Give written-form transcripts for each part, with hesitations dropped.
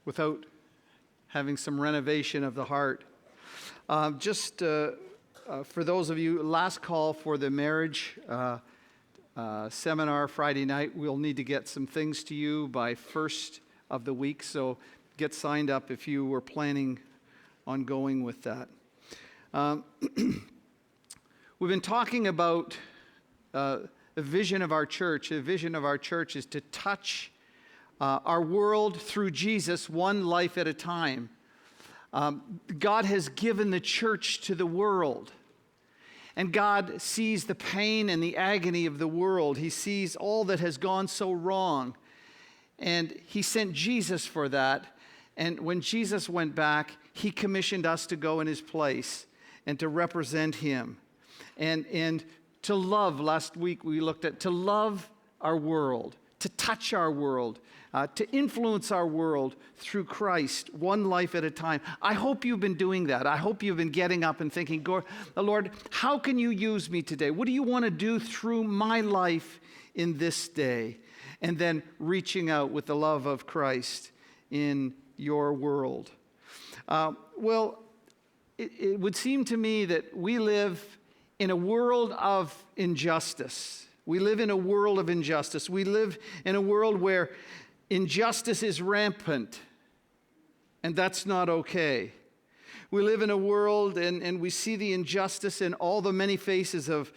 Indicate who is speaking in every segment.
Speaker 1: without having some renovation of the heart. For those of you, last call for the marriage seminar Friday night. We'll need to get some things to you by first of the week, so get signed up if you were planning on going with that. We've been talking about the vision of our church. The vision of our church is to touch our world through Jesus, one life at a time. God has given the church to the world. And God sees the pain and the agony of the world. He sees all that has gone so wrong. And He sent Jesus for that. And when Jesus went back, He commissioned us to go in His place and to represent Him. And to love, last week we looked at, to love our world, to touch our world, to influence our world through Christ, one life at a time. I hope you've been doing that. I hope you've been getting up and thinking, Lord, how can you use me today? What do you want to do through my life in this day? And then reaching out with the love of Christ in your world. It would seem to me that we live in a world of injustice. We live in a world of injustice. We live in a world where injustice is rampant, and that's not okay. We live in a world, and we see the injustice in all the many faces of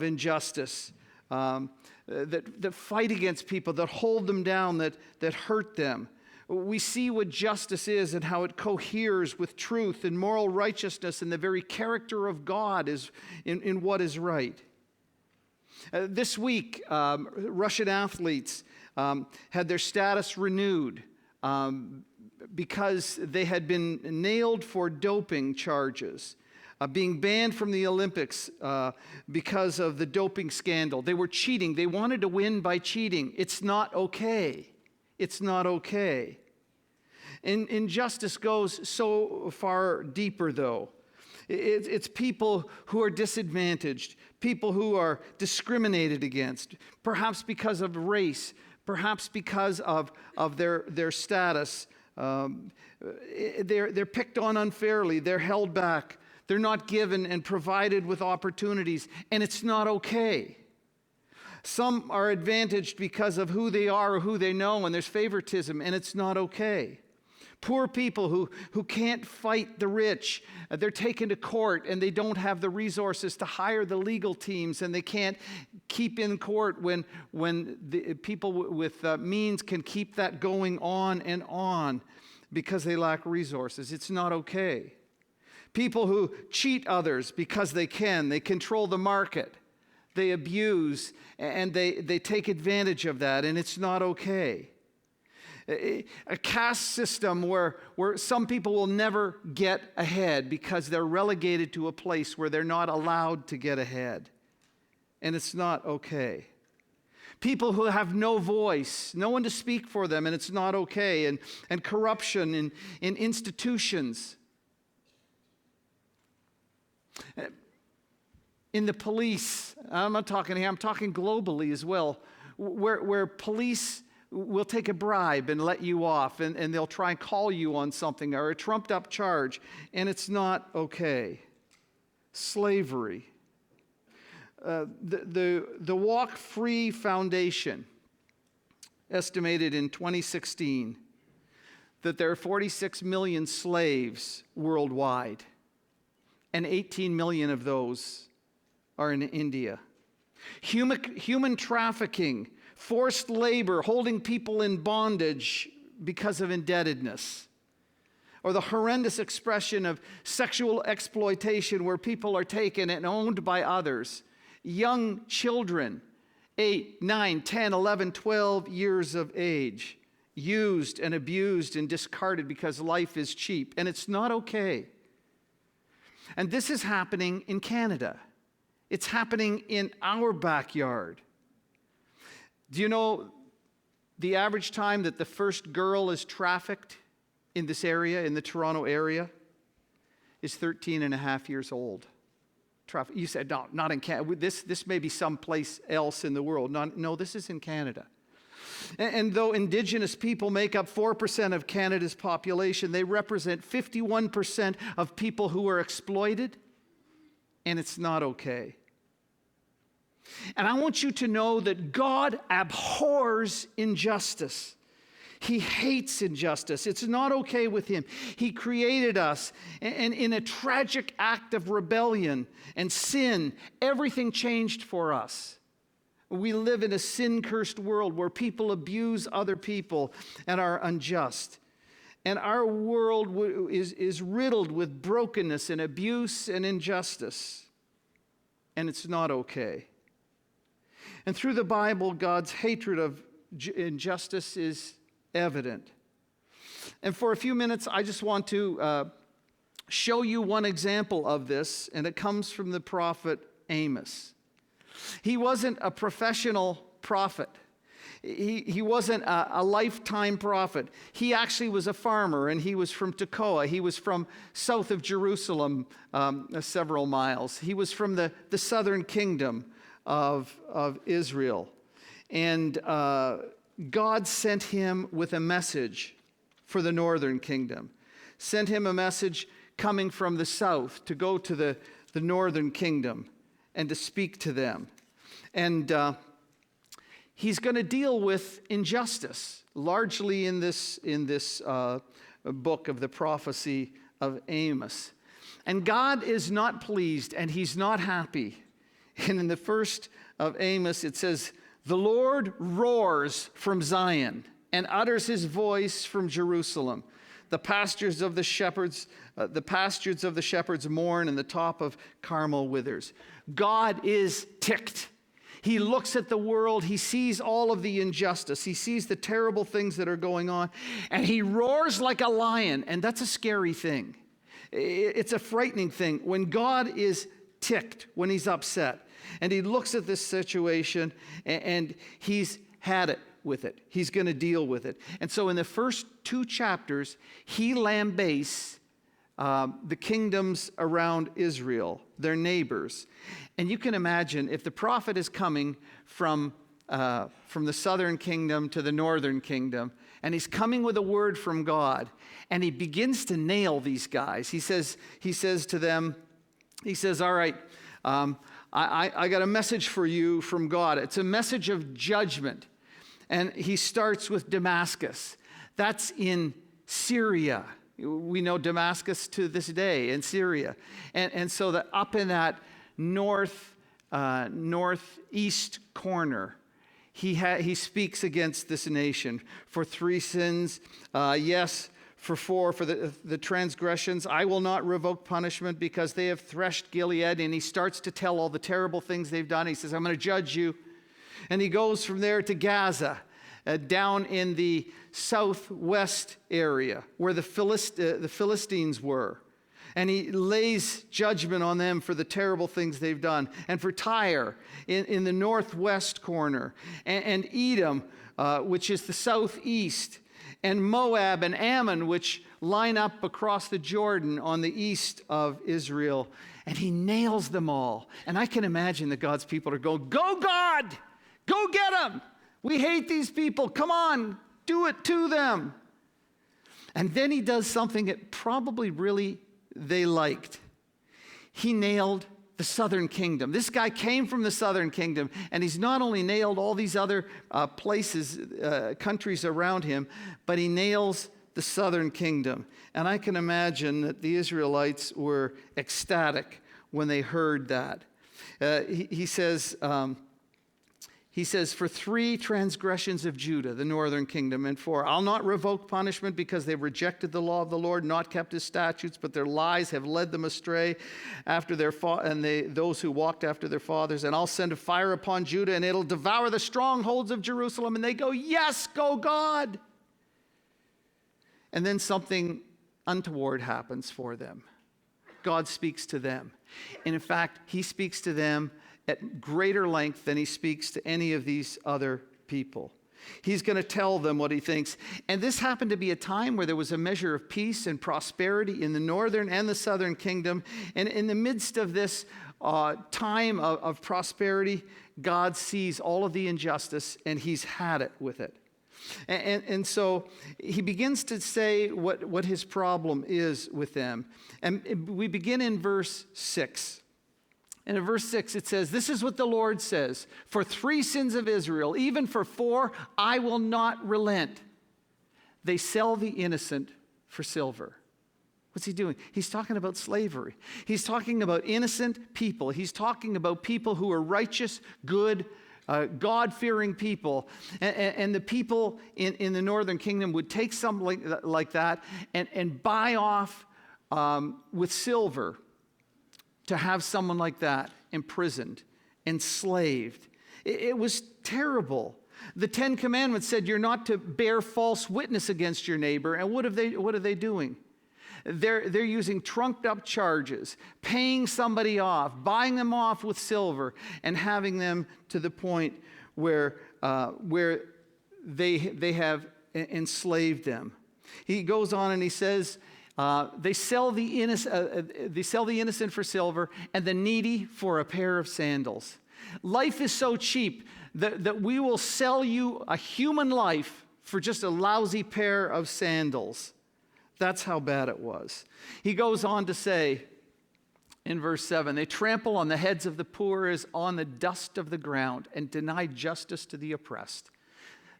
Speaker 1: injustice that fight against people, that hold them down, that hurt them. We see what justice is and how it coheres with truth and moral righteousness and the very character of God is in what is right. This week, Russian athletes had their status renewed because they had been nailed for doping charges, being banned from the Olympics because of the doping scandal. They were cheating. They wanted to win by cheating. It's not okay. It's not okay. Injustice goes so far deeper, though. It's people who are disadvantaged, people who are discriminated against, perhaps because of race, perhaps because of their status. They're picked on unfairly, they're held back, they're not given and provided with opportunities, and it's not okay. Some are advantaged because of who they are or who they know, and there's favoritism, and it's not okay. Poor people who can't fight the rich, they're taken to court and they don't have the resources to hire the legal teams, and they can't keep in court when the people with means can keep that going on and on because they lack resources. It's not okay. People who cheat others because they control the market, they abuse and they take advantage of that, and it's not okay. A caste system where some people will never get ahead because they're relegated to a place where they're not allowed to get ahead. And it's not okay. People who have no voice, no one to speak for them, and it's not okay. And corruption in institutions. In the police, I'm not talking here, I'm talking globally as well, where police will take a bribe and let you off, and they'll try and call you on something or a trumped up charge, and it's not okay. Slavery. The Walk Free Foundation estimated in 2016 that there are 46 million slaves worldwide, and 18 million of those are in India. Human trafficking, forced labor, holding people in bondage because of indebtedness, or the horrendous expression of sexual exploitation where people are taken and owned by others. Young children, 8, 9, 10, 11, 12 years of age, used and abused and discarded because life is cheap, and it's not okay. And this is happening in Canada. It's happening in our backyard. Do you know the average time that the first girl is trafficked in this area, in the Toronto area, is 13 and a half years old? You said, no, not in Canada. This may be someplace else in the world. No, this is in Canada. And though indigenous people make up 4% of Canada's population, they represent 51% of people who are exploited, and it's not okay. And I want you to know that God abhors injustice. He hates injustice. It's not okay with him. He created us, and in a tragic act of rebellion and sin, everything changed for us. We live in a sin-cursed world where people abuse other people and are unjust. And our world is riddled with brokenness and abuse and injustice. And it's not okay. And through the Bible, God's hatred of injustice is evident. And for a few minutes, I just want to show you one example of this, and it comes from the prophet Amos. He wasn't a professional prophet. He wasn't a lifetime prophet. He actually was a farmer, and he was from Tekoa. He was from south of Jerusalem, several miles. He was from the southern kingdom of Israel. And God sent him with a message for the northern kingdom. Sent him a message coming from the south to go to the northern kingdom and to speak to them. And he's going to deal with injustice, largely in this book of the prophecy of Amos. And God is not pleased, and he's not happy. And in the first of Amos, it says, "The Lord roars from Zion and utters his voice from Jerusalem. The pastures of the shepherds mourn, and the top of Carmel withers." God is ticked. He looks at the world. He sees all of the injustice. He sees the terrible things that are going on, and he roars like a lion. And that's a scary thing. It's a frightening thing when God is ticked, when he's upset. And he looks at this situation, and he's had it with it. He's going to deal with it. And so in the first 2 chapters, he lambasts the kingdoms around Israel, their neighbors. And you can imagine if the prophet is coming from the southern kingdom to the northern kingdom, and he's coming with a word from God, and he begins to nail these guys. He says to them, all right, I got a message for you from God. It's a message of judgment. And he starts with Damascus. That's in Syria. We know Damascus to this day in Syria. And so that up in that northeast corner, he speaks against this nation for 3 sins, yes, for 4, for the transgressions. I will not revoke punishment because they have threshed Gilead. And he starts to tell all the terrible things they've done. He says, I'm going to judge you. And he goes from there to Gaza, down in the southwest area where the Philistines were. And he lays judgment on them for the terrible things they've done. And for Tyre in the northwest corner. And Edom, which is the southeast. And Moab and Ammon, which line up across the Jordan on the east of Israel. And he nails them all. And I can imagine that God's people are going, go God! Go get them! We hate these people. Come on, do it to them. And then he does something that probably really they liked. He nailed the southern kingdom. This guy came from the southern kingdom, and he's not only nailed all these other places, countries around him, but he nails the southern kingdom. And I can imagine that the Israelites were ecstatic when they heard that. He says, for 3 transgressions of Judah, the northern kingdom, and 4, I'll not revoke punishment because they've rejected the law of the Lord, not kept his statutes, but their lies have led them astray after those who walked after their fathers. And I'll send a fire upon Judah, and it'll devour the strongholds of Jerusalem. And they go, yes, go God. And then something untoward happens for them. God speaks to them. And in fact, he speaks to them at greater length than he speaks to any of these other people. He's going to tell them what he thinks. And this happened to be a time where there was a measure of peace and prosperity in the northern and the southern kingdom. And in the midst of this, time of prosperity, God sees all of the injustice, and he's had it with it. And so he begins to say what his problem is with them. And we begin in verse 6. And in verse 6 it says, "This is what the Lord says, for 3 sins of Israel, even for 4, I will not relent. They sell the innocent for silver." What's he doing? He's talking about slavery. He's talking about innocent people. He's talking about people who are righteous, good, God-fearing people. And the people in the northern kingdom would take something like that and buy off with silver to have someone like that imprisoned, enslaved. It was terrible. The 10 Commandments said you're not to bear false witness against your neighbor. And what are they doing? They're using trumped up charges, paying somebody off, buying them off with silver, and having them to the point where they have enslaved them. He goes on and he says, they sell the innocent for silver and the needy for a pair of sandals. Life is so cheap that we will sell you a human life for just a lousy pair of sandals. That's how bad it was. He goes on to say in verse 7, "They trample on the heads of the poor as on the dust of the ground and deny justice to the oppressed."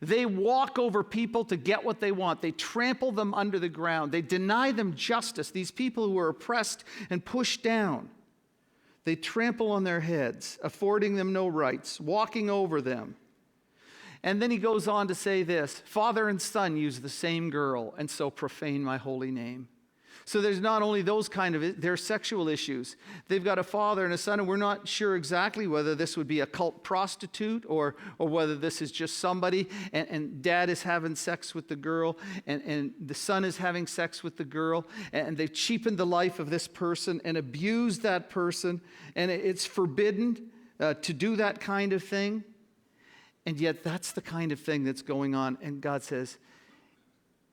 Speaker 1: They walk over people to get what they want. They trample them under the ground. They deny them justice, these people who are oppressed and pushed down. They trample on their heads, affording them no rights, walking over them. And then he goes on to say this, "Father and son use the same girl and so profane my holy name." So there's not only those there's sexual issues. They've got a father and a son, and we're not sure exactly whether this would be a cult prostitute or whether this is just somebody, and dad is having sex with the girl, and the son is having sex with the girl, and they've cheapened the life of this person and abused that person, and it's forbidden to do that kind of thing. And yet that's the kind of thing that's going on. And God says,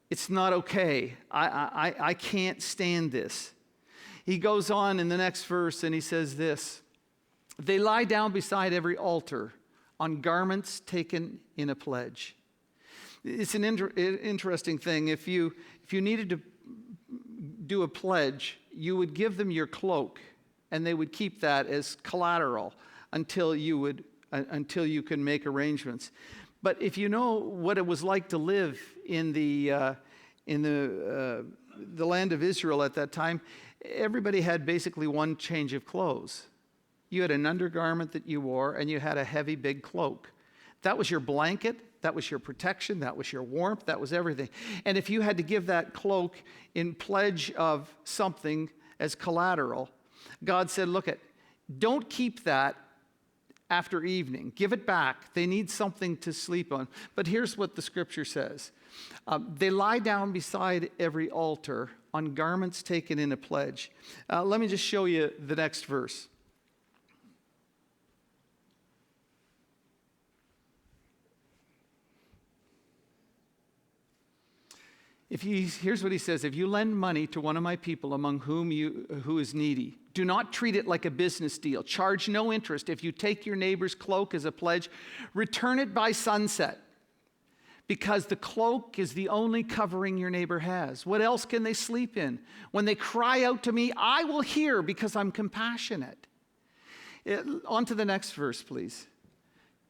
Speaker 1: it's not okay. I can't stand this. He goes on in the next verse and he says this, "They lie down beside every altar on garments taken in a pledge." It's an interesting thing. If you needed to do a pledge, you would give them your cloak and they would keep that as collateral until you can make arrangements. But if you know what it was like to live in the land of Israel at that time, everybody had basically one change of clothes. You had an undergarment that you wore, and you had a heavy, big cloak. That was your blanket. That was your protection. That was your warmth. That was everything. And if you had to give that cloak in pledge of something as collateral, God said, look, don't keep that after evening. Give it back. They need something to sleep on. But here's what the scripture says. They lie down beside every altar on garments taken in a pledge. Let me just show you the next verse. Here's what he says. "If you lend money to one of my people among who is needy, do not treat it like a business deal. Charge no interest. If you take your neighbor's cloak as a pledge, return it by sunset, because the cloak is the only covering your neighbor has. What else can they sleep in? When they cry out to me, I will hear because I'm compassionate." On to the next verse, please.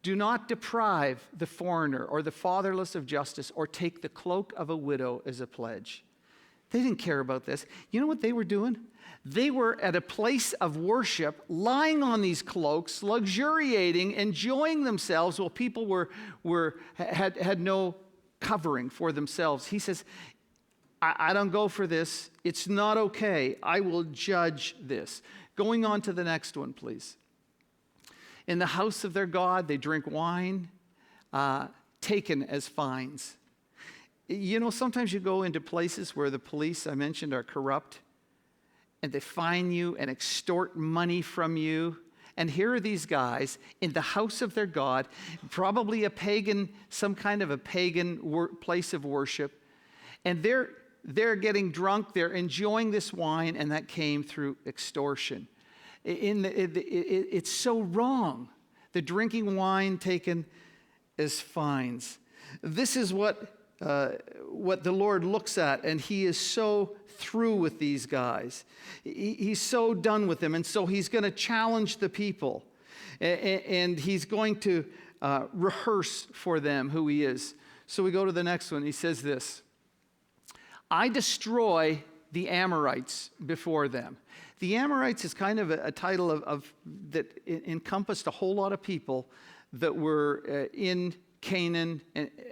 Speaker 1: "Do not deprive the foreigner or the fatherless of justice, or take the cloak of a widow as a pledge." They didn't care about this. You know what they were doing? They were at a place of worship, lying on these cloaks, luxuriating, enjoying themselves while people had no covering for themselves. He says, I don't go for this. It's not okay. I will judge this. Going on to the next one, please. "In the house of their God, they drink wine, taken as fines." You know, sometimes you go into places where the police, I mentioned, are corrupt, and they fine you and extort money from you. And here are these guys in the house of their God, probably a pagan, some kind of a pagan place of worship, and they're getting drunk, they're enjoying this wine, and that came through extortion. It's so wrong. The drinking wine taken as fines. This is what the Lord looks at, and he is so through with these guys. He's so done with them, and so he's going to challenge the people, and he's going to rehearse for them who he is. So we go to the next one. He says this: I destroy the Amorites before them. The Amorites is kind of a title of that encompassed a whole lot of people that were in Canaan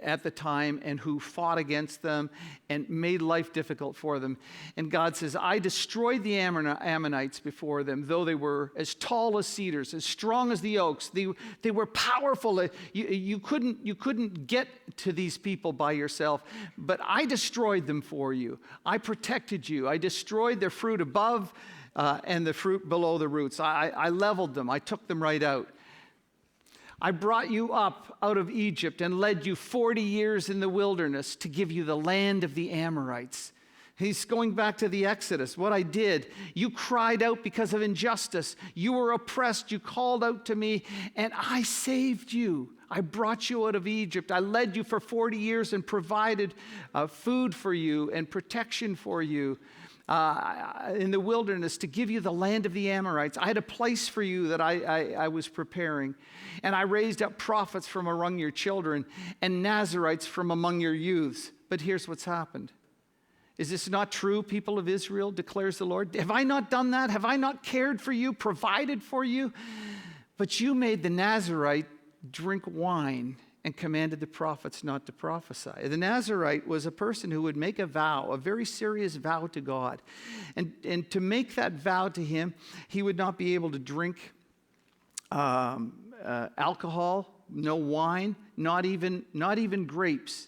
Speaker 1: at the time and who fought against them and made life difficult for them. And God says, I destroyed the Ammonites before them, though they were as tall as cedars, as strong as the oaks. They were powerful. You couldn't get to these people by yourself, but I destroyed them for you. I protected you. I destroyed their fruit above and the fruit below the roots. I leveled them. I took them right out. I brought you up out of Egypt and led you 40 years in the wilderness to give you the land of the Amorites. He's going back to the Exodus. What I did, you cried out because of injustice. You were oppressed. You called out to me, and I saved you. I brought you out of Egypt. I led you for 40 years and provided food for you and protection for you. In the wilderness to give you the land of the Amorites. I had a place for you that I was preparing. And I raised up prophets from among your children and Nazarites from among your youths. But here's what's happened. Is this not true, people of Israel, declares the Lord? Have I not done that? Have I not cared for you, provided for you? But you made the Nazarite drink wine and commanded the prophets not to prophesy. The Nazarite was a person who would make a vow, a very serious vow to God. And to make that vow to him, he would not be able to drink alcohol, no wine, not even grapes.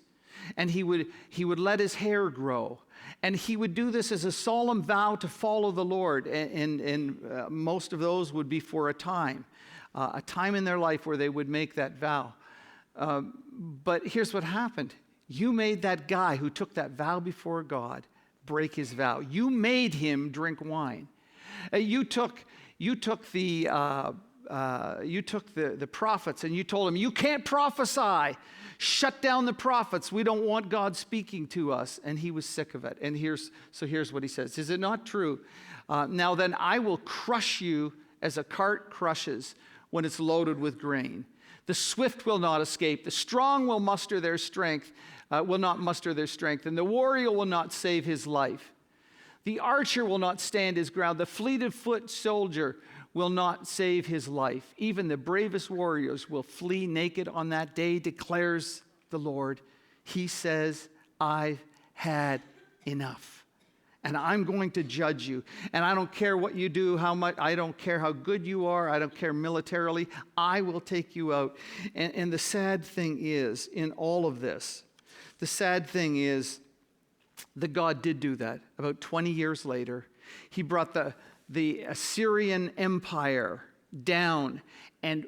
Speaker 1: And he would let his hair grow. And he would do this as a solemn vow to follow the Lord. And most of those would be for a time in their life where they would make that vow. But here's what happened. You made that guy who took that vow before God break his vow. You made him drink wine. You took the prophets and you told him, you can't prophesy. Shut down the prophets. We don't want God speaking to us. And he was sick of it. And here's what he says. Is it not true? Now then I will crush you as a cart crushes when it's loaded with grain. The swift will not escape. The strong will not muster their strength, and the warrior will not save his life. The archer will not stand his ground. The fleet-of-foot soldier will not save his life. Even the bravest warriors will flee naked on that day, declares the Lord. He says, I've had enough. And I'm going to judge you. And I don't care what you do, how much, I don't care how good you are, I don't care militarily, I will take you out. And the sad thing is, in all of this, the sad thing is that God did do that. About 20 years later, he brought the Assyrian Empire down and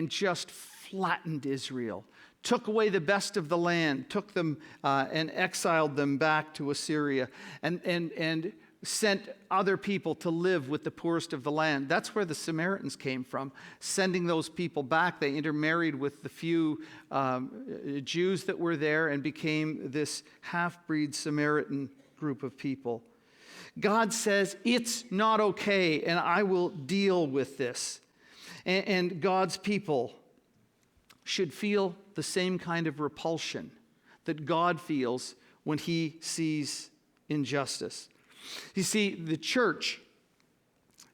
Speaker 1: just flattened Israel. Took away the best of the land, took them and exiled them back to Assyria, and sent other people to live with the poorest of the land. That's where the Samaritans came from, sending those people back. They intermarried with the few Jews that were there and became this half-breed Samaritan group of people. God says, it's not okay, and I will deal with this. And God's people should feel the same kind of repulsion that God feels when he sees injustice. You see, the church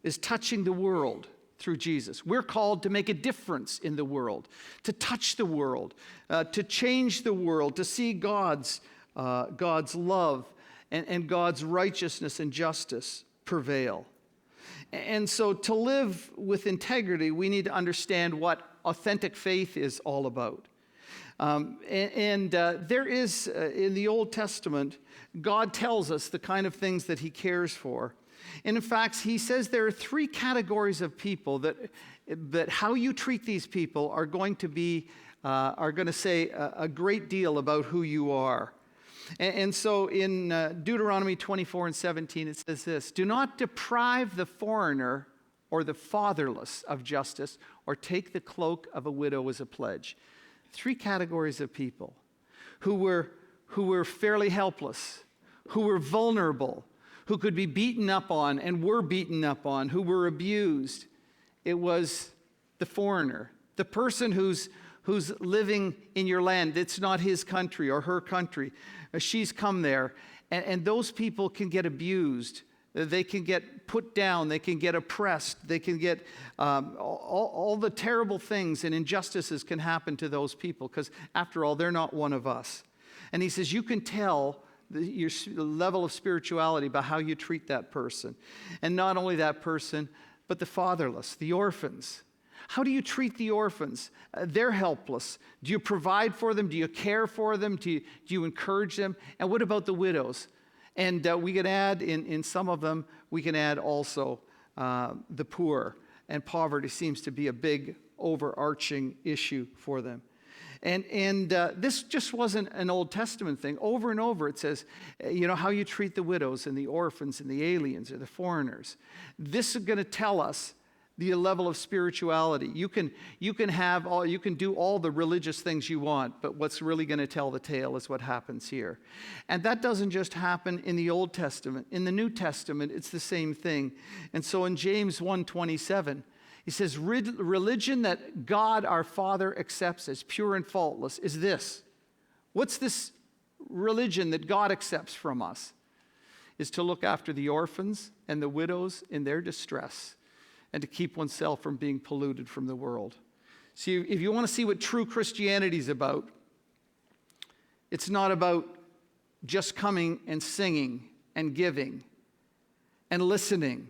Speaker 1: is touching the world through Jesus. We're called to make a difference in the world, to touch the world, to change the world, to see God's love and God's righteousness and justice prevail. And so to live with integrity, we need to understand what authentic faith is all about. There is, in the Old Testament, God tells us the kind of things that he cares for. And in fact, he says there are three categories of people that how you treat these people are going to say a great deal about who you are. And so in Deuteronomy 24:17, it says this: do not deprive the foreigner or the fatherless of justice, or take the cloak of a widow as a pledge. 3 categories of people who were fairly helpless, who were vulnerable, who could be beaten up on and were beaten up on, who were abused. It was the foreigner, the person who's living in your land. It's not his country or her country. She's come there, and those people can get abused. They can get put down. They can get oppressed. They can get all the terrible things and injustices can happen to those people because, after all, they're not one of us. And he says you can tell your level of spirituality by how you treat that person. And not only that person, but the fatherless, the orphans. How do you treat the orphans? They're helpless. Do you provide for them? Do you care for them? Do you encourage them? And what about the widows? And we can add in some of them, we can add also the poor. And poverty seems to be a big overarching issue for them. And this just wasn't an Old Testament thing. Over and over it says, how you treat the widows and the orphans and the aliens or the foreigners. This is going to tell us the level of spirituality. You can do all the religious things you want, but what's really going to tell the tale is what happens here. And that doesn't just happen in the Old Testament. In the New Testament, it's the same thing. And so in James 1:27, he says, religion that God our Father accepts as pure and faultless is this. What's this religion that God accepts from us? Is to look after the orphans and the widows in their distress and to keep oneself from being polluted from the world. See, if you want to see what true Christianity is about, it's not about just coming and singing and giving and listening.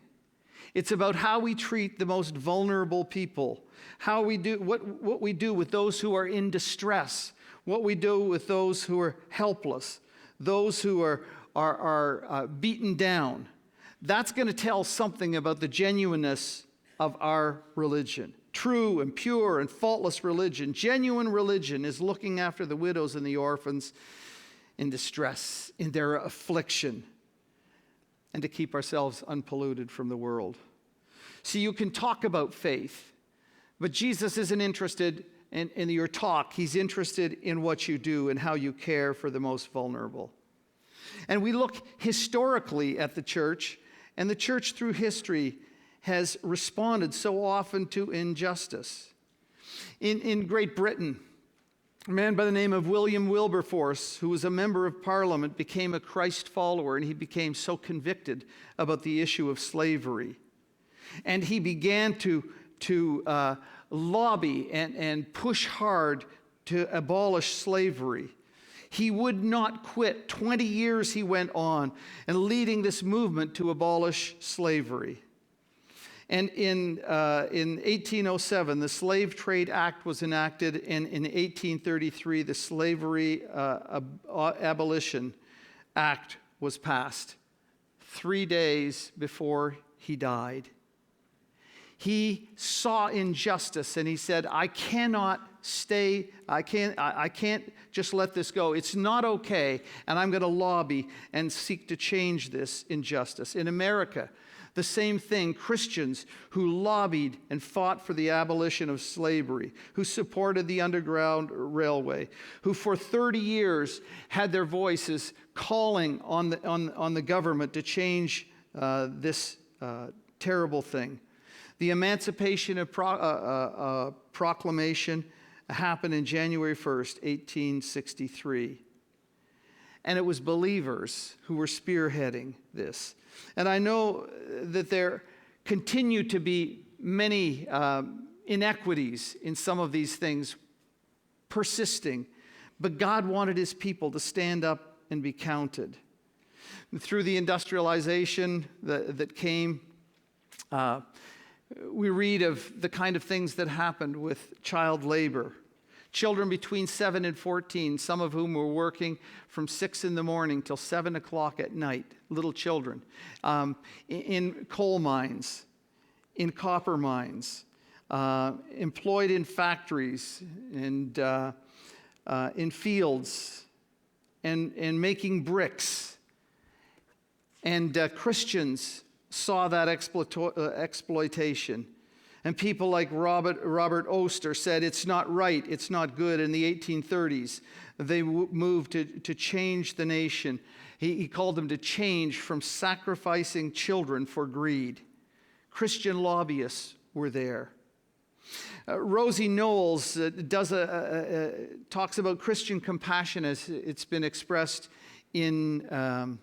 Speaker 1: It's about how we treat the most vulnerable people, how we do what we do with those who are in distress, what we do with those who are helpless, those who are beaten down. That's going to tell something about the genuineness of our religion. True and pure and faultless religion, genuine religion, is looking after the widows and the orphans in distress, in their affliction, and to keep ourselves unpolluted from the world. See, you can talk about faith, but Jesus isn't interested in your talk. He's interested in what you do and how you care for the most vulnerable. And we look historically at the church, and the church through history has responded so often to injustice. In Great Britain, a man by the name of William Wilberforce, who was a member of Parliament, became a Christ follower, and he became so convicted about the issue of slavery. And he began to lobby and push hard to abolish slavery. He would not quit. 20 years he went on and leading this movement to abolish slavery. And in 1807, the Slave Trade Act was enacted, and in 1833, the Slavery Abolition Act was passed, 3 days before he died. He saw injustice, and he said, I can't just let this go. It's not okay, and I'm going to lobby and seek to change this injustice. In America, the same thing, Christians who lobbied and fought for the abolition of slavery, who supported the Underground Railway, who for 30 years had their voices calling on the government to change this terrible thing. The Emancipation Proclamation happened in January 1st, 1863. And it was believers who were spearheading this. And I know that there continue to be many inequities in some of these things persisting, but God wanted his people to stand up and be counted. Through the industrialization that came, we read of the kind of things that happened with child labor. Children between 7 and 14, some of whom were working from 6 in the morning till 7 o'clock at night, little children, in coal mines, in copper mines, employed in factories and in fields, and making bricks. And Christians saw that exploitation. And people like Robert Oster said it's not right, it's not good. In the 1830s, they moved to change the nation. He called them to change from sacrificing children for greed. Christian lobbyists were there. Rosie Knowles talks about Christian compassion as it's been expressed in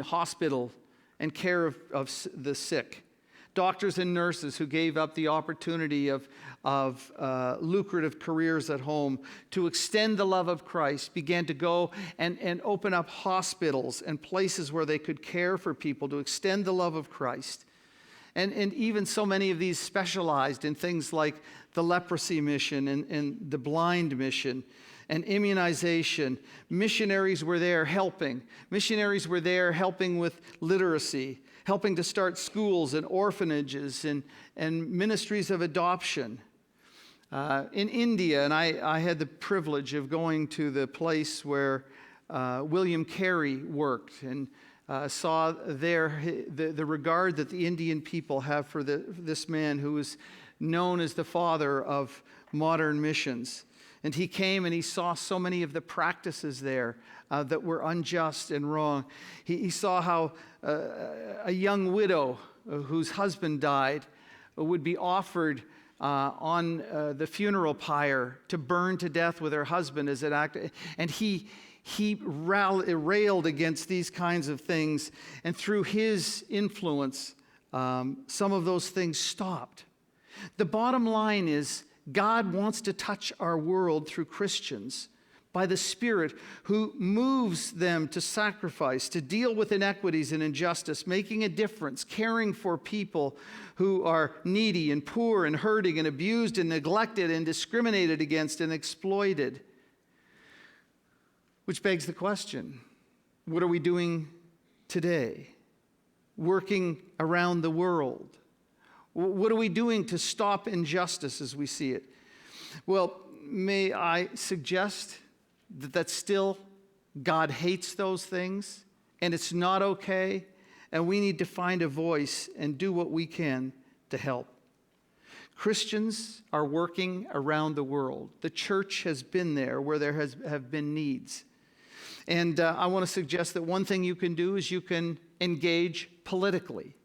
Speaker 1: hospital and care of the sick. Doctors and nurses who gave up the opportunity of lucrative careers at home to extend the love of Christ began to go and open up hospitals and places where they could care for people to extend the love of Christ. And even so many of these specialized in things like the leprosy mission and the blind mission and immunization. Missionaries were there helping. Missionaries were there helping with literacy, helping to start schools and orphanages and ministries of adoption. In India, and I had the privilege of going to the place where William Carey worked, and saw there the regard that the Indian people have for this man who is known as the father of modern missions. And he came and he saw so many of the practices there that were unjust and wrong. He saw how a young widow whose husband died would be offered on the funeral pyre to burn to death with her husband as an act. And he railed against these kinds of things, and through his influence, some of those things stopped. The bottom line is God wants to touch our world through Christians by the Spirit who moves them to sacrifice, to deal with inequities and injustice, making a difference, caring for people who are needy and poor and hurting and abused and neglected and discriminated against and exploited. Which begs the question, what are we doing today? Working around the world. What are we doing to stop injustice as we see it? Well, may I suggest that still God hates those things, and it's not okay, and we need to find a voice and do what we can to help. Christians are working around the world. The church has been there where there have been needs. And I want to suggest that one thing you can do is you can engage politically.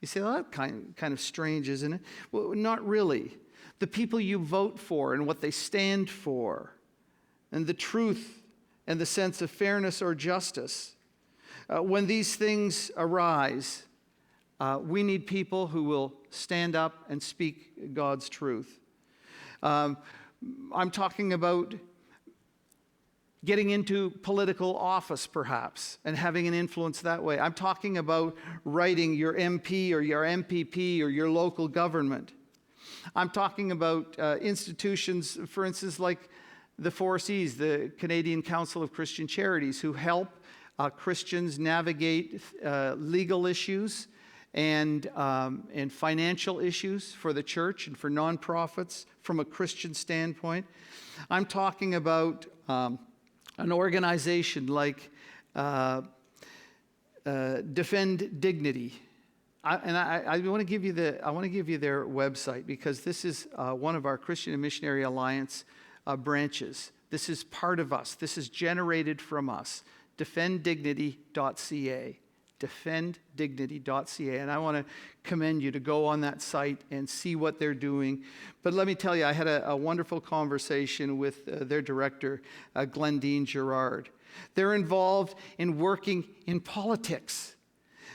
Speaker 1: You say, well, that's kind of strange, isn't it? Well, not really. The people you vote for and what they stand for, and the truth and the sense of fairness or justice. When these things arise, we need people who will stand up and speak God's truth. I'm talking about getting into political office, perhaps, and having an influence that way. I'm talking about writing your MP or your MPP or your local government. I'm talking about institutions, for instance, like the 4Cs, the Canadian Council of Christian Charities, who help Christians navigate legal issues and financial issues for the church and for nonprofits from a Christian standpoint. I'm talking about an organization like Defend Dignity. I want to give you their website, because this is one of our Christian and Missionary Alliance branches. This is part of us. This is generated from us. defenddignity.ca. defenddignity.ca. And I want to commend you to go on that site and see what they're doing. But let me tell you, I had a wonderful conversation with their director, Glendine Gerard. They're involved in working in politics.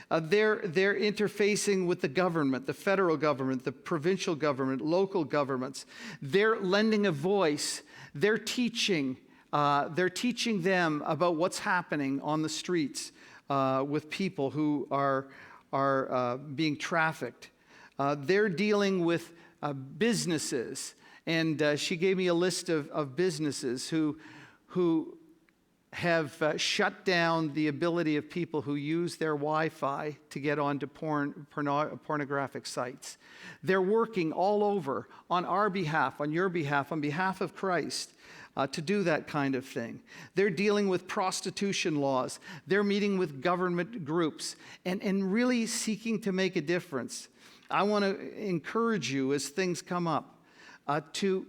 Speaker 1: They're interfacing with the government, the federal government, the provincial government, local governments. They're lending a voice. They're teaching them about what's happening on the streets with people who are being trafficked. They're dealing with businesses, and she gave me a list of businesses who have shut down the ability of people who use their Wi-Fi to get onto pornographic sites. They're working all over on our behalf, on your behalf, on behalf of Christ, to do that kind of thing. They're dealing with prostitution laws. They're meeting with government groups and really seeking to make a difference. I want to encourage you as things come up to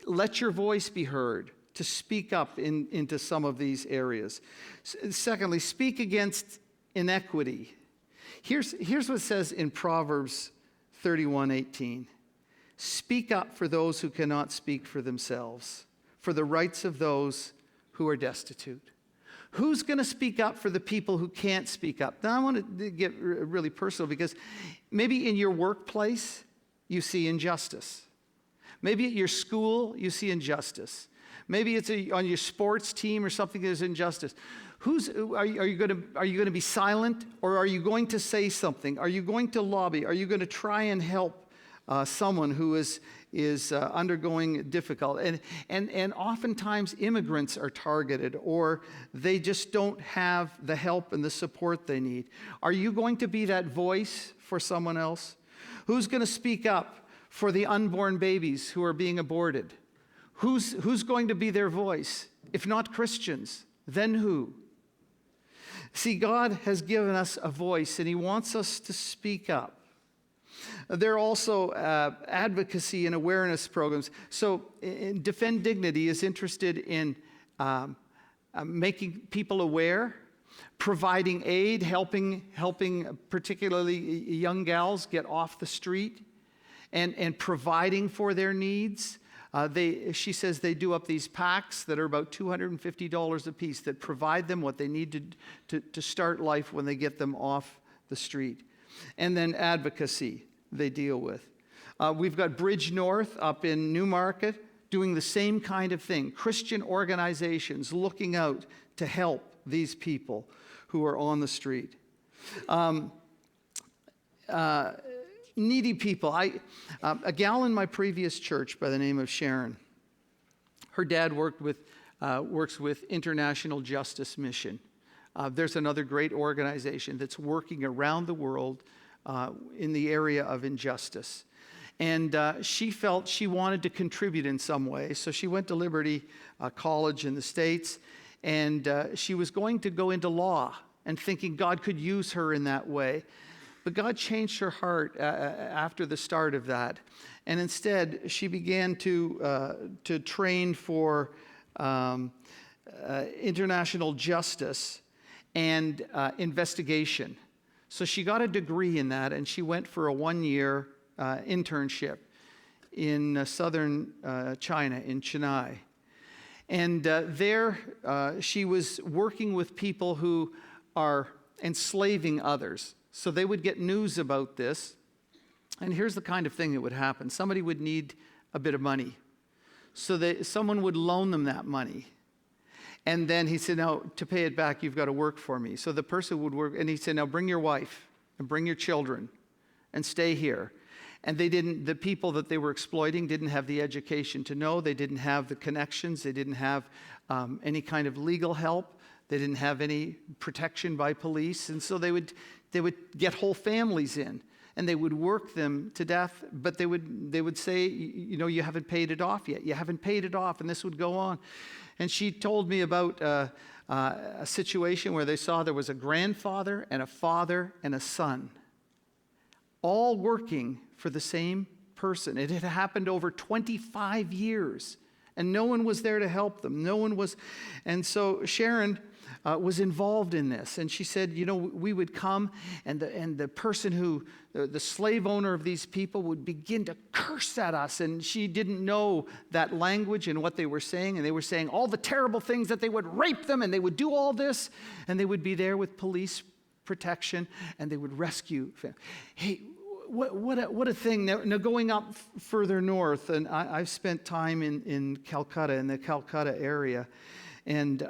Speaker 1: let your voice be heard, to speak up into some of these areas. Secondly, speak against inequity. Here's what it says in Proverbs 31:18. Speak up for those who cannot speak for themselves, for the rights of those who are destitute. Who's going to speak up for the people who can't speak up? Now, I want to get really personal, because maybe in your workplace, you see injustice. Maybe at your school, you see injustice. Maybe it's on your sports team or something, there's injustice. Are you going to be silent, or are you going to say something? Are you going to lobby? Are you going to try and help someone who is undergoing difficult? And oftentimes immigrants are targeted, or they just don't have the help and the support they need. Are you going to be that voice for someone else? Who's going to speak up for the unborn babies who are being aborted? Who's going to be their voice? If not Christians, then who? See, God has given us a voice, and He wants us to speak up. There are also advocacy and awareness programs. So Defend Dignity is interested in making people aware, providing aid, helping particularly young gals get off the street, and providing for their needs. She says they do up these packs that are about $250 a piece that provide them what they need to start life when they get them off the street. And then advocacy they deal with. We've got Bridge North up in Newmarket doing the same kind of thing. Christian organizations looking out to help these people who are on the street. Needy people. A gal in my previous church by the name of Sharon, her dad works with International Justice Mission. There's another great organization that's working around the world in the area of injustice. And she felt she wanted to contribute in some way, so she went to Liberty College in the States, and she was going to go into law and thinking God could use her in that way. But God changed her heart after the start of that. And instead, she began to train for international justice and investigation. So she got a degree in that, and she went for a one-year internship in southern China, in Chennai. And there she was working with people who are enslaving others. So they would get news about this, and here's the kind of thing that would happen. Somebody would need a bit of money. So someone would loan them that money. And then he said, now, to pay it back, you've got to work for me. So the person would work, and he said, now bring your wife and bring your children and stay here. And the people that they were exploiting didn't have the education to know. They didn't have the connections. They didn't have any kind of legal help. They didn't have any protection by police. And so they would get whole families in, and they would work them to death, but they would say, you haven't paid it off yet. You haven't paid it off, and this would go on. And she told me about a situation where they saw there was a grandfather and a father and a son, all working for the same person. It had happened over 25 years, and no one was there to help them. No one was. And so Sharon was involved in this, and she said, we would come, and the person the slave owner of these people would begin to curse at us, and she didn't know that language and what they were saying, and they were saying all the terrible things, that they would rape them, and they would do all this, and they would be there with police protection, and they would rescue them. Hey, what a thing. Now going up further north, and I've spent time in Calcutta, in the Calcutta area, and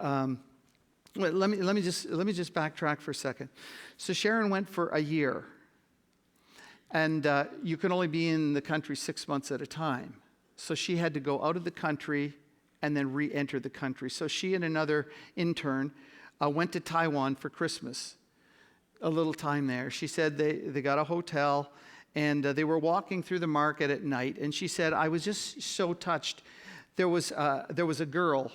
Speaker 1: let me just backtrack for a second. So Sharon went for a year, and you can only be in the country 6 months at a time. So she had to go out of the country and then re-enter the country. So she and another intern went to Taiwan for Christmas, a little time there. She said they got a hotel, and they were walking through the market at night, and she said, I was just so touched there was a girl,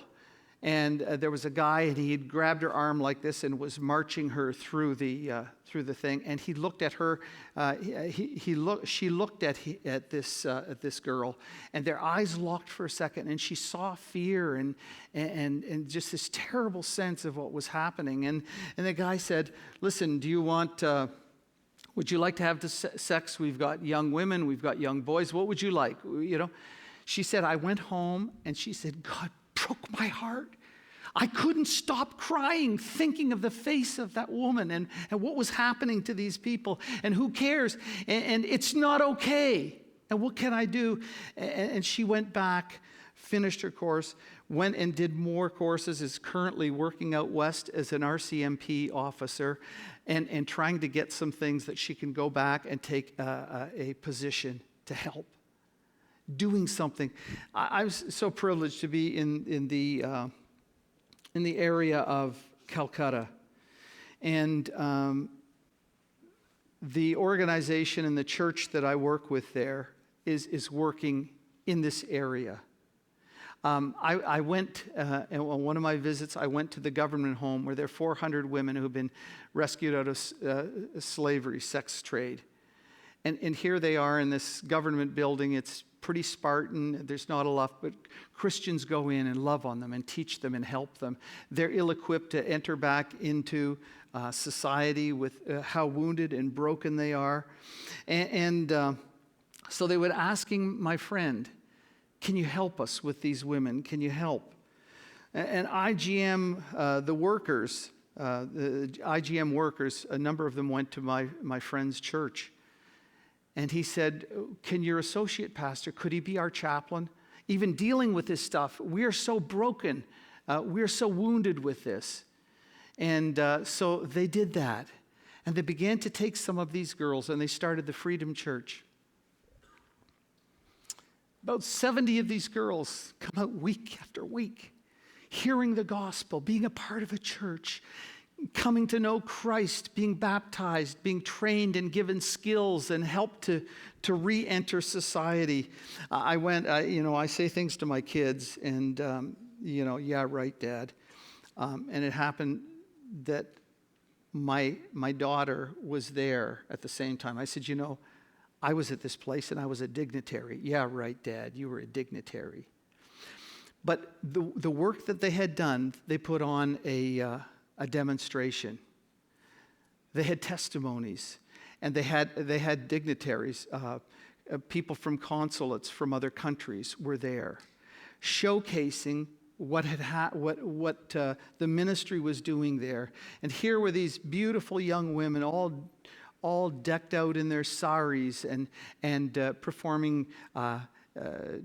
Speaker 1: and there was a guy, and he had grabbed her arm like this and was marching her through the thing. And he looked at her. She looked at this girl, and their eyes locked for a second. And she saw fear and just this terrible sense of what was happening. And the guy said, "Listen, would you like to have sex? We've got young women, we've got young boys. What would you like?" She said, "I went home," and she said, "God broke my heart. I couldn't stop crying, thinking of the face of that woman and what was happening to these people. And who cares? And it's not okay. And what can I do?" And she went back, finished her course, went and did more courses, is currently working out west as an RCMP officer and trying to get some things that she can go back and take a position to help. Doing something. I was so privileged to be in the area of Calcutta, and the organization and the church that I work with there is working in this area. I went, on one of my visits, I went to the government home where there are 400 women who have been rescued out of slavery, sex trade. And here they are in this government building. It's pretty Spartan. There's not a lot, but Christians go in and love on them and teach them and help them. They're ill-equipped to enter back into society with how wounded and broken they are. So they were asking my friend, "Can you help us with these women? Can you help?" And IGM, the IGM workers, a number of them went to my friend's church. And he said, "Can your associate pastor, could he be our chaplain? Even dealing with this stuff, we are so broken. We are so wounded with this." And so they did that. And they began to take some of these girls, and they started the Freedom Church. About 70 of these girls come out week after week, hearing the gospel, being a part of a church, coming to know Christ, being baptized, being trained and given skills and help to re-enter society. I say things to my kids and, "Yeah, right, Dad." And it happened that my daughter was there at the same time. I said, "I was at this place and I was a dignitary." "Yeah, right, Dad, you were a dignitary." But the work that they had done, they put on a demonstration. They had testimonies, and they had dignitaries, people from consulates from other countries were there, showcasing what the ministry was doing there. And here were these beautiful young women, all decked out in their saris and performing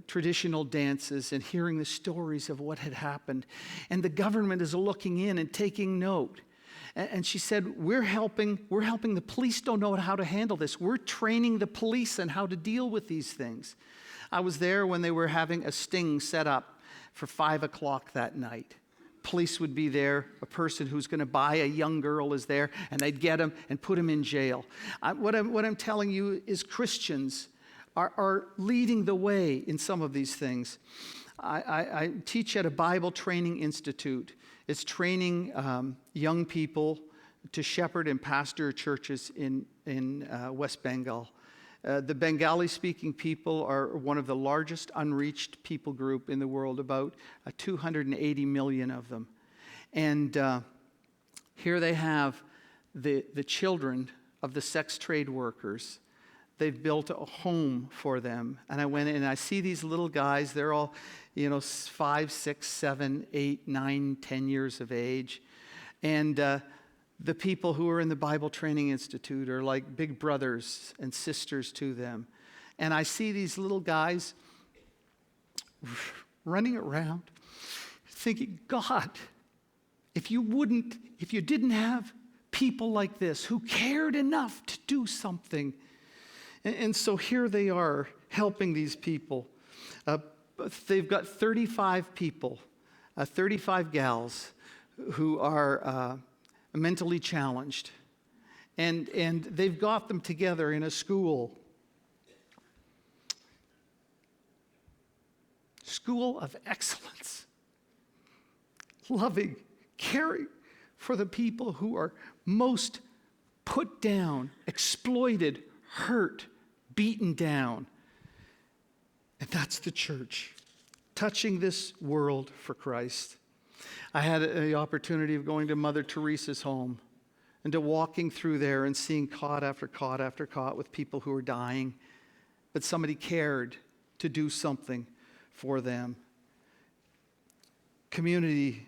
Speaker 1: traditional dances and hearing the stories of what had happened. And the government is looking in and taking note. And she said, we're helping the police don't know how to handle this. We're training the police on how to deal with these things. I was there when they were having a sting set up for 5 o'clock that night. Police would be there, a person who's going to buy a young girl is there, and they'd get him and put him in jail. What I'm telling you is Christians are leading the way in some of these things. I teach at a Bible training institute. It's training young people to shepherd and pastor churches in West Bengal. The Bengali-speaking people are one of the largest unreached people group in the world, about 280 million of them. And here they have the children of the sex trade workers. They've built a home for them. And I went in and I see these little guys. They're all, 5, 6, 7, 8, 9, 10 years of age. And the people who are in the Bible Training Institute are like big brothers and sisters to them. And I see these little guys running around thinking, God, if you didn't have people like this who cared enough to do something. And so here they are helping these people. They've got 35 people, 35 gals who are mentally challenged. And they've got them together in a school. school of excellence, loving, caring for the people who are most put down, exploited, hurt, beaten down. And that's the church, touching this world for Christ. I had the opportunity of going to Mother Teresa's home and to walking through there and seeing cot after cot after cot with people who were dying, but somebody cared to do something for them. Community,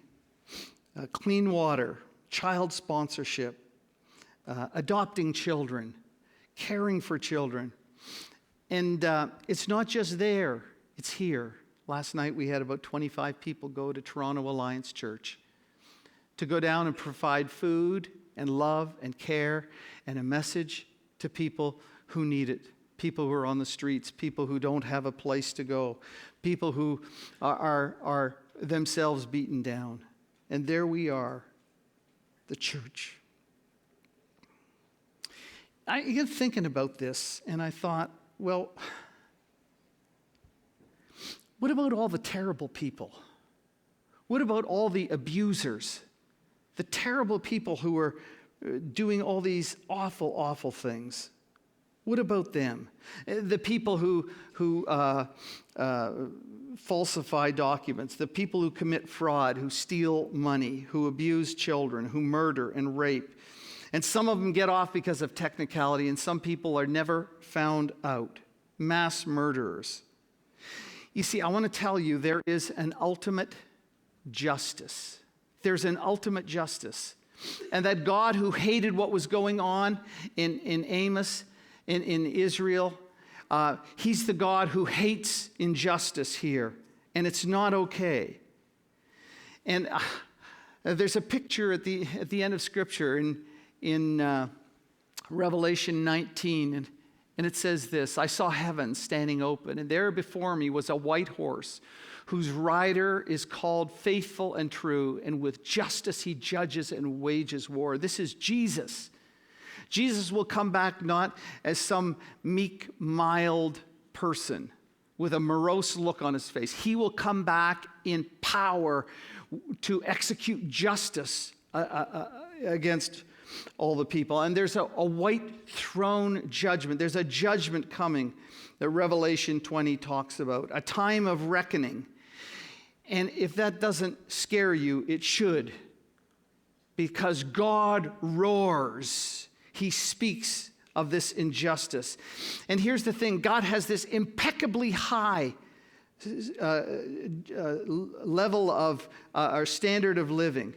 Speaker 1: clean water, child sponsorship, adopting children, caring for children. And it's not just there, it's here. Last night we had about 25 people go to Toronto Alliance Church to go down and provide food and love and care and a message to people who need it. People who are on the streets, people who don't have a place to go, people who are themselves beaten down. And there we are, the church. I got thinking about this, and I thought, well, what about all the terrible people? What about all the abusers? The terrible people who are doing all these awful, awful things. What about them? The people who falsify documents, the people who commit fraud, who steal money, who abuse children, who murder and rape. And some of them get off because of technicality, and some people are never found out. Mass murderers. You see, I want to tell you, there is an ultimate justice. There's an ultimate justice. And that God who hated what was going on in Amos, in Israel, he's the God who hates injustice here. And it's not okay. And there's a picture at the end of Scripture in Revelation 19, and it says this: I saw heaven standing open, and there before me was a white horse, whose rider is called Faithful and True, and with justice he judges and wages war. This is Jesus. Jesus will come back not as some meek, mild person with a morose look on his face. He will come back in power to execute justice against all the people. And there's a white throne judgment. There's a judgment coming that Revelation 20 talks about, a time of reckoning. And if that doesn't scare you, it should, because God roars. He speaks of this injustice. And here's the thing: God has this impeccably high level of our standard of living.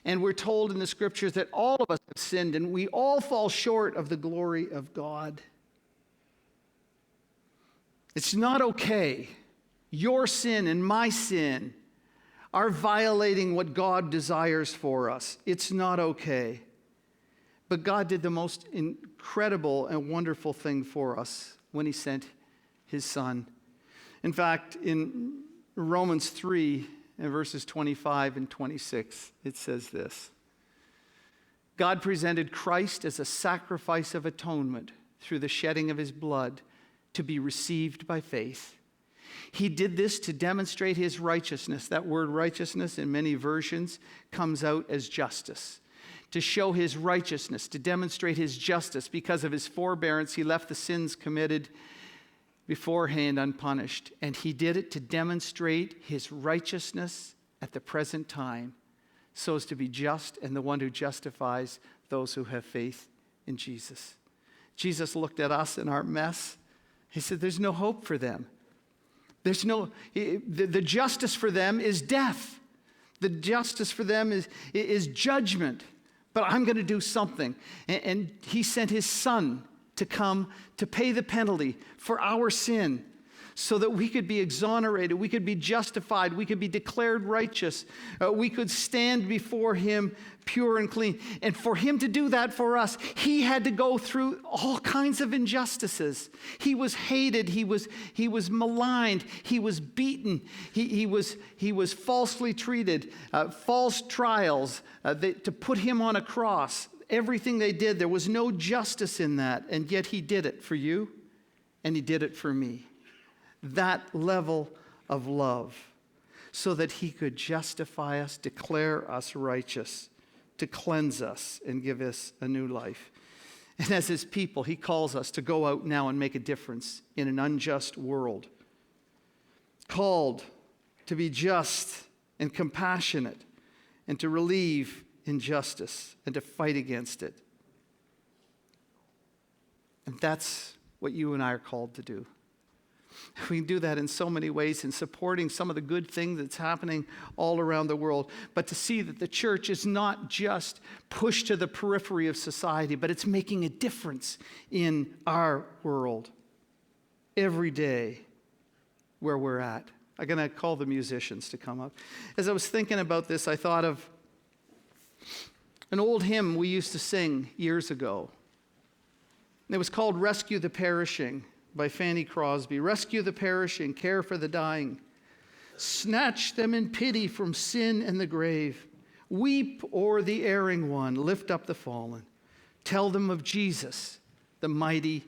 Speaker 1: And we're told in the Scriptures that all of us have sinned and we all fall short of the glory of God. It's not okay. Your sin and my sin are violating what God desires for us. It's not okay. But God did the most incredible and wonderful thing for us when he sent his Son. In fact, in Romans 3, in verses 25 and 26, it says this: God presented Christ as a sacrifice of atonement through the shedding of his blood to be received by faith. He did this to demonstrate his righteousness. That word righteousness in many versions comes out as justice. To show his righteousness, to demonstrate his justice. Because of his forbearance, he left the sins committed beforehand unpunished. And he did it to demonstrate his righteousness at the present time, so as to be just and the one who justifies those who have faith in Jesus. Jesus looked at us in our mess. He said, there's no hope for them. The justice for them is death. The justice for them is judgment. But I'm going to do something. And he sent his Son to come to pay the penalty for our sin, so that we could be exonerated, we could be justified, we could be declared righteous, we could stand before him pure and clean. And for him to do that for us, he had to go through all kinds of injustices. He was hated, he was maligned, he was beaten, he was falsely treated, false trials to put him on a cross. Everything they did, there was no justice in that, and yet he did it for you, and he did it for me. That level of love, so that he could justify us, declare us righteous, to cleanse us and give us a new life. And as his people, he calls us to go out now and make a difference in an unjust world. Called to be just and compassionate and to relieve injustice and to fight against it. And that's what you and I are called to do. We can do that in so many ways, in supporting some of the good things that's happening all around the world. But to see that the church is not just pushed to the periphery of society, but it's making a difference in our world every day where we're at. I'm going to call the musicians to come up. As I was thinking about this, I thought of an old hymn we used to sing years ago. It was called "Rescue the Perishing" by Fanny Crosby. Rescue the perishing, care for the dying. Snatch them in pity from sin and the grave. Weep o'er the erring one, lift up the fallen. Tell them of Jesus, the mighty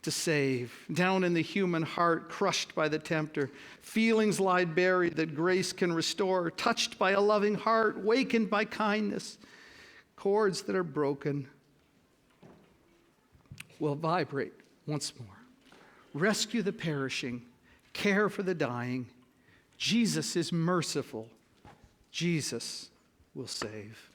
Speaker 1: to save. Down in the human heart, crushed by the tempter, feelings lie buried that grace can restore. Touched by a loving heart, wakened by kindness, chords that are broken will vibrate once more. Rescue the perishing, care for the dying. Jesus is merciful. Jesus will save.